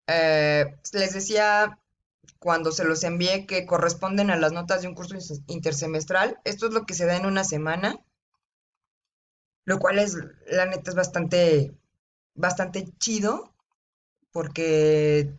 Les decía cuando se los envié que corresponden a las notas de un curso intersemestral. Esto es lo que se da en una semana, lo cual es, la neta, es bastante chido, porque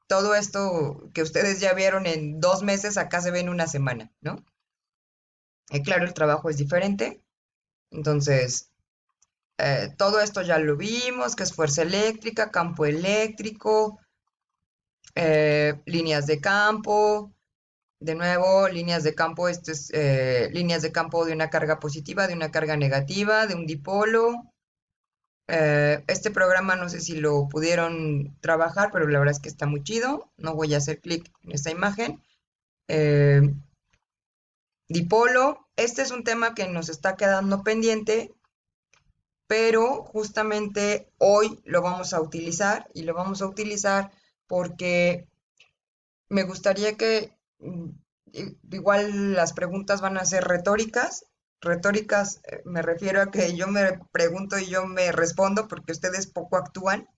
todo esto que ustedes ya vieron en 2 meses, acá se ve en una semana, ¿no? Claro, el trabajo es diferente, entonces todo esto ya lo vimos, que es fuerza eléctrica, campo eléctrico, líneas de campo. De nuevo, líneas de campo, esto es líneas de campo de una carga positiva, de una carga negativa, de un dipolo. Este programa no sé si lo pudieron trabajar, pero la verdad es que está muy chido. No voy a hacer clic en esta imagen. Eh, Dipolo, este es un tema que nos está quedando pendiente, pero justamente hoy lo vamos a utilizar, y lo vamos a utilizar porque me gustaría que igual las preguntas van a ser retóricas. Retóricas, me refiero a que yo me pregunto y yo me respondo porque ustedes poco actúan.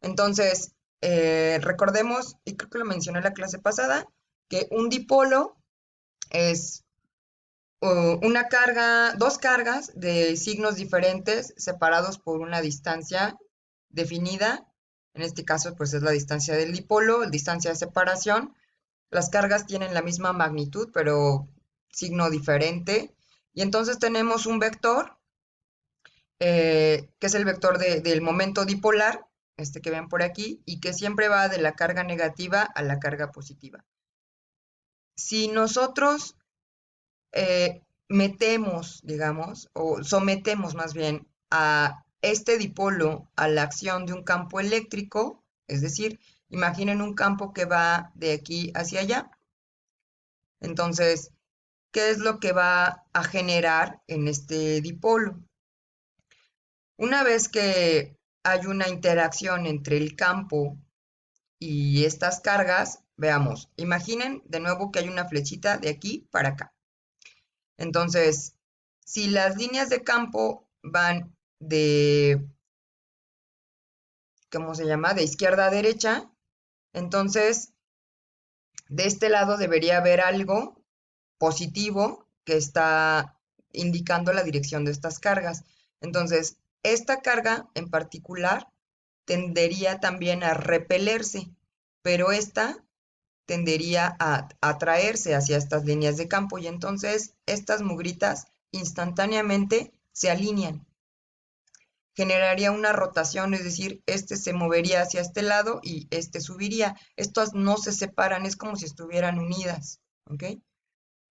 Entonces, recordemos, y creo que lo mencioné en la clase pasada, que un dipolo es una carga, dos cargas de signos diferentes separados por una distancia definida. En este caso, pues es la distancia del dipolo, distancia de separación. Las cargas tienen la misma magnitud, pero signo diferente. Y entonces tenemos un vector, que es el vector del momento dipolar, este que ven por aquí, y que siempre va de la carga negativa a la carga positiva. Si nosotros metemos, digamos, o sometemos más bien a este dipolo a la acción de un campo eléctrico, es decir, imaginen un campo que va de aquí hacia allá. Entonces, ¿qué es lo que va a generar en este dipolo? Una vez que hay una interacción entre el campo y estas cargas, veamos, imaginen de nuevo que hay una flechita de aquí para acá. Entonces, si las líneas de campo van de, ¿cómo se llama? De izquierda a derecha, entonces de este lado debería haber algo positivo que está indicando la dirección de estas cargas. Entonces, esta carga en particular tendería también a repelerse, pero esta tendería a atraerse hacia estas líneas de campo, y entonces estas mugritas instantáneamente se alinean. Generaría una rotación, es decir, este se movería hacia este lado y este subiría. Estas no se separan, es como si estuvieran unidas, ¿ok?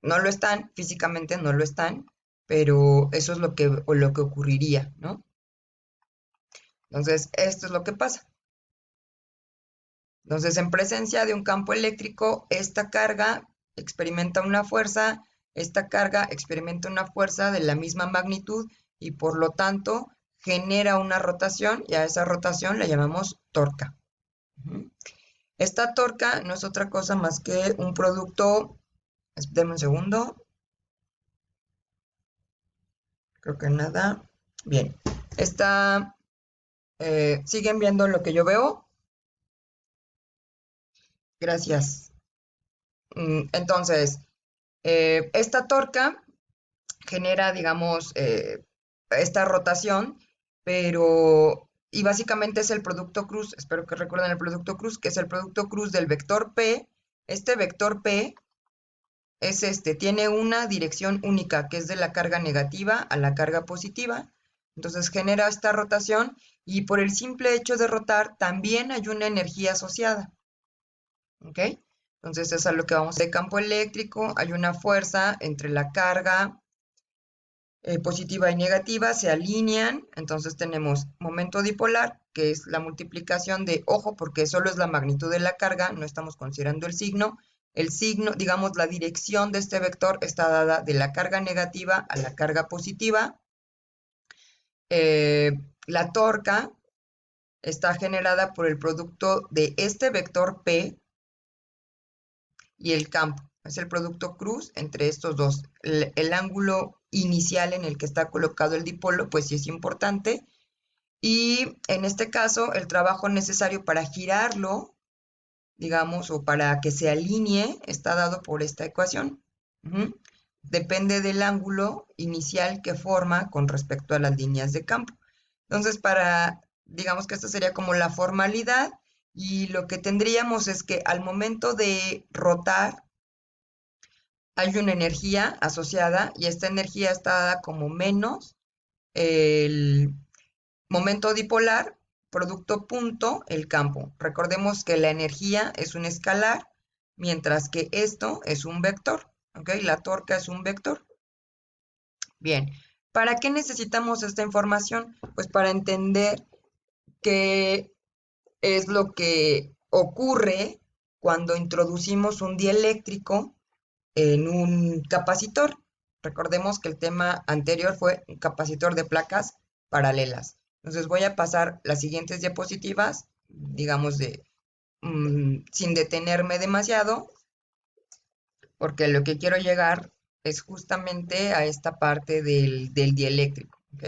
No lo están, físicamente no lo están, pero eso es lo que ocurriría, ¿no? Entonces, esto es lo que pasa. Entonces, en presencia de un campo eléctrico, esta carga experimenta una fuerza, esta carga experimenta una fuerza de la misma magnitud, y por lo tanto genera una rotación, y a esa rotación la llamamos torca. Esta torca no es otra cosa más que un producto, denme un segundo, creo que nada, bien, esta, ¿siguen viendo lo que yo veo? Gracias. Entonces, esta torca genera, digamos, esta rotación, pero, y básicamente es el producto cruz, espero que recuerden el producto cruz, que es el producto cruz del vector P. Este vector P es tiene una dirección única, que es de la carga negativa a la carga positiva. Entonces genera esta rotación, y por el simple hecho de rotar también hay una energía asociada, ¿ok? Entonces es a lo que vamos de campo eléctrico, hay una fuerza entre la carga positiva y negativa, se alinean. Entonces tenemos momento dipolar, que es la multiplicación de, ojo, porque solo es la magnitud de la carga, no estamos considerando el signo. El signo, digamos, la dirección de este vector está dada de la carga negativa a la carga positiva. Eh, la torca está generada por el producto de este vector P y el campo. Es el producto cruz entre estos dos. El ángulo inicial en el que está colocado el dipolo, pues sí es importante. Y en este caso, el trabajo necesario para girarlo, digamos, o para que se alinee, está dado por esta ecuación. Ujú. Depende del ángulo inicial que forma con respecto a las líneas de campo. Entonces, digamos que esta sería como la formalidad, y lo que tendríamos es que al momento de rotar hay una energía asociada, y esta energía está dada como menos el momento dipolar, producto punto, el campo. Recordemos que la energía es un escalar, mientras que esto es un vector, ¿ok? La torca es un vector. Bien, ¿para qué necesitamos esta información? Pues para entender qué es lo que ocurre cuando introducimos un dieléctrico en un capacitor. Recordemos que el tema anterior fue un capacitor de placas paralelas. Entonces voy a pasar las siguientes diapositivas, digamos, sin detenerme demasiado, porque lo que quiero llegar es justamente a esta parte del dieléctrico, ¿ok?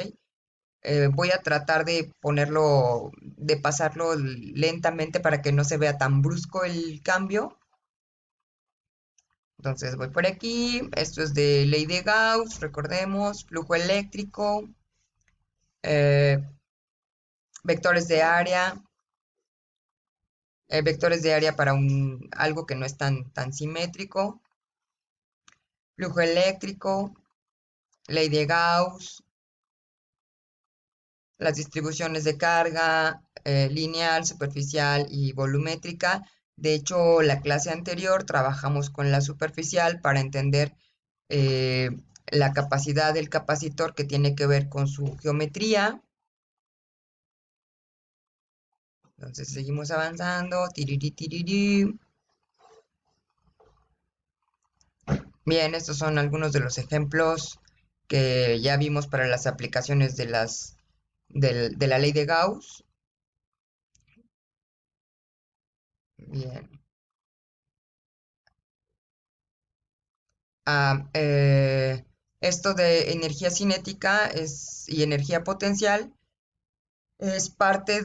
Voy a tratar de pasarlo lentamente para que no se vea tan brusco el cambio. Entonces voy por aquí, esto es de ley de Gauss, recordemos, flujo eléctrico, eh, vectores de área, vectores de área para algo que no es tan simétrico, flujo eléctrico, ley de Gauss, las distribuciones de carga, lineal, superficial y volumétrica. De hecho, la clase anterior trabajamos con la superficial para entender eh, la capacidad del capacitor, que tiene que ver con su geometría. Entonces seguimos avanzando. Tiriri, tiriri. Bien, estos son algunos de los ejemplos que ya vimos para las aplicaciones de la ley de Gauss. Bien. Ah, esto de energía cinética y energía potencial es parte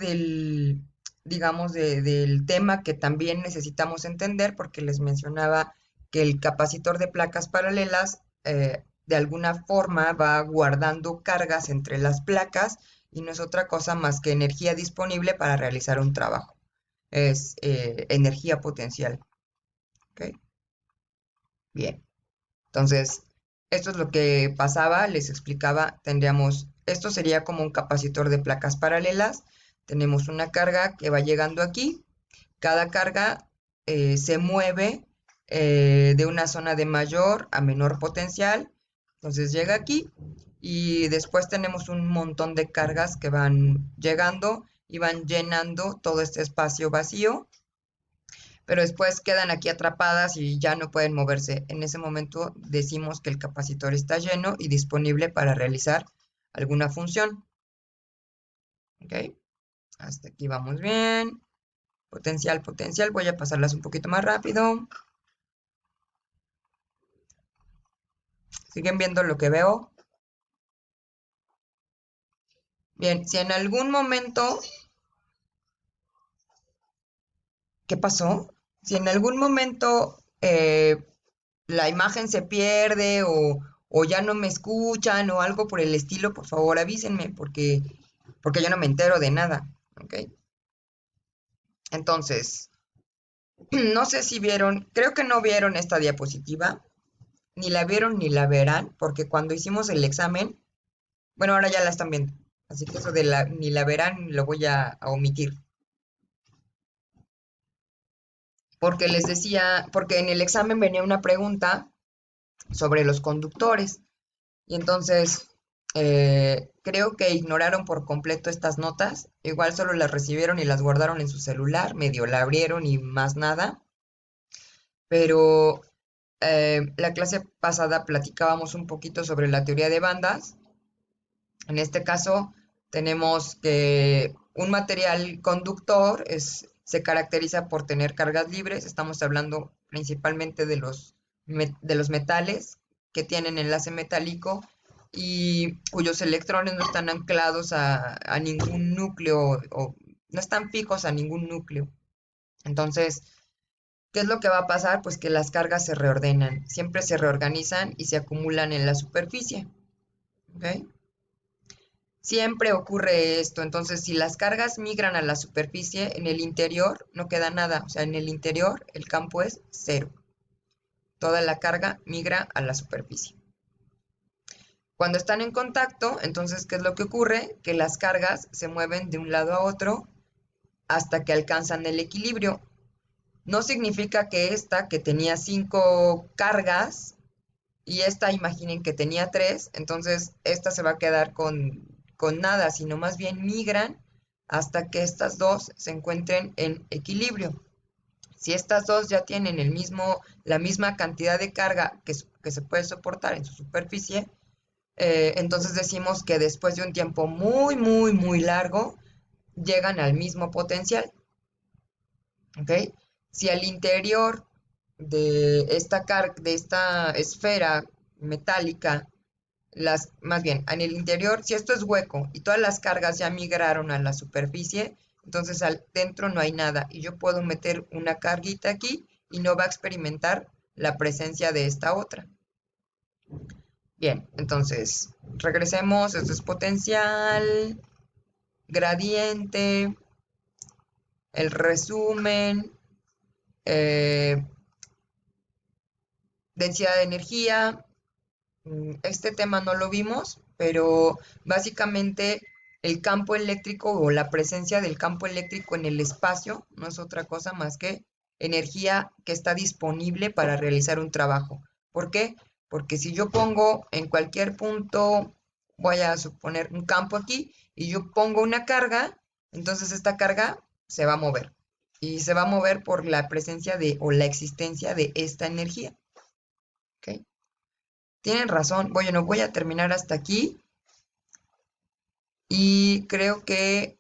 digamos, del tema que también necesitamos entender, porque les mencionaba que el capacitor de placas paralelas de alguna forma va guardando cargas entre las placas, y no es otra cosa más que energía disponible para realizar un trabajo. Es energía potencial. ¿Ok? Bien. Entonces, esto es lo que pasaba, les explicaba, esto sería como un capacitor de placas paralelas. Tenemos una carga que va llegando aquí. Cada carga se mueve de una zona de mayor a menor potencial. Entonces llega aquí, y después tenemos un montón de cargas que van llegando y van llenando todo este espacio vacío, pero después quedan aquí atrapadas y ya no pueden moverse. En ese momento decimos que el capacitor está lleno y disponible para realizar alguna función. ¿Ok? Hasta aquí vamos bien. Potencial, potencial. Voy a pasarlas un poquito más rápido. ¿Siguen viendo lo que veo? Bien, si en algún momento... ¿Qué pasó? Si en algún momento la imagen se pierde, o ya no me escuchan o algo por el estilo, por favor avísenme, porque yo no me entero de nada, ¿ok? Entonces, no sé si vieron, creo que no vieron esta diapositiva, ni la vieron ni la verán, porque cuando hicimos el examen, bueno, ahora ya la están viendo, así que eso de ni la verán lo voy a omitir, porque les decía, porque en el examen venía una pregunta sobre los conductores. Y entonces creo que ignoraron por completo estas notas. Igual solo las recibieron y las guardaron en su celular, medio la abrieron y más nada. Pero la clase pasada platicábamos un poquito sobre la teoría de bandas. En este caso tenemos que un material conductor se caracteriza por tener cargas libres. Estamos hablando principalmente de los metales que tienen enlace metálico, y cuyos electrones no están anclados a ningún núcleo o no están fijos a ningún núcleo. Entonces, ¿qué es lo que va a pasar? Pues que las cargas se reordenan, siempre se reorganizan y se acumulan en la superficie. ¿Ok? Siempre ocurre esto. Entonces, si las cargas migran a la superficie, en el interior no queda nada. O sea, en el interior el campo es cero. Toda la carga migra a la superficie. Cuando están en contacto, entonces, ¿qué es lo que ocurre? Que las cargas se mueven de un lado a otro hasta que alcanzan el equilibrio. No significa que esta, que tenía 5 cargas, y esta, imaginen que tenía 3, entonces esta se va a quedar con nada, sino más bien migran hasta que estas dos se encuentren en equilibrio. Si estas dos ya tienen la misma cantidad de carga que se puede soportar en su superficie, entonces decimos que después de un tiempo muy, muy, muy largo, llegan al mismo potencial. ¿Ok? Si al interior de esta esfera metálica, más bien, en el interior, si esto es hueco y todas las cargas ya migraron a la superficie, entonces dentro no hay nada y yo puedo meter una carguita aquí y no va a experimentar la presencia de esta otra. Bien, entonces, regresemos, esto es potencial, gradiente, el resumen, eh, densidad de energía. Este tema no lo vimos, pero básicamente el campo eléctrico o la presencia del campo eléctrico en el espacio no es otra cosa más que energía que está disponible para realizar un trabajo. ¿Por qué? Porque si yo pongo en cualquier punto, voy a suponer un campo aquí, y yo pongo una carga, entonces esta carga se va a mover. Y se va a mover por la presencia o la existencia de esta energía. ¿Ok? Tienen razón. Bueno, voy a terminar hasta aquí y creo que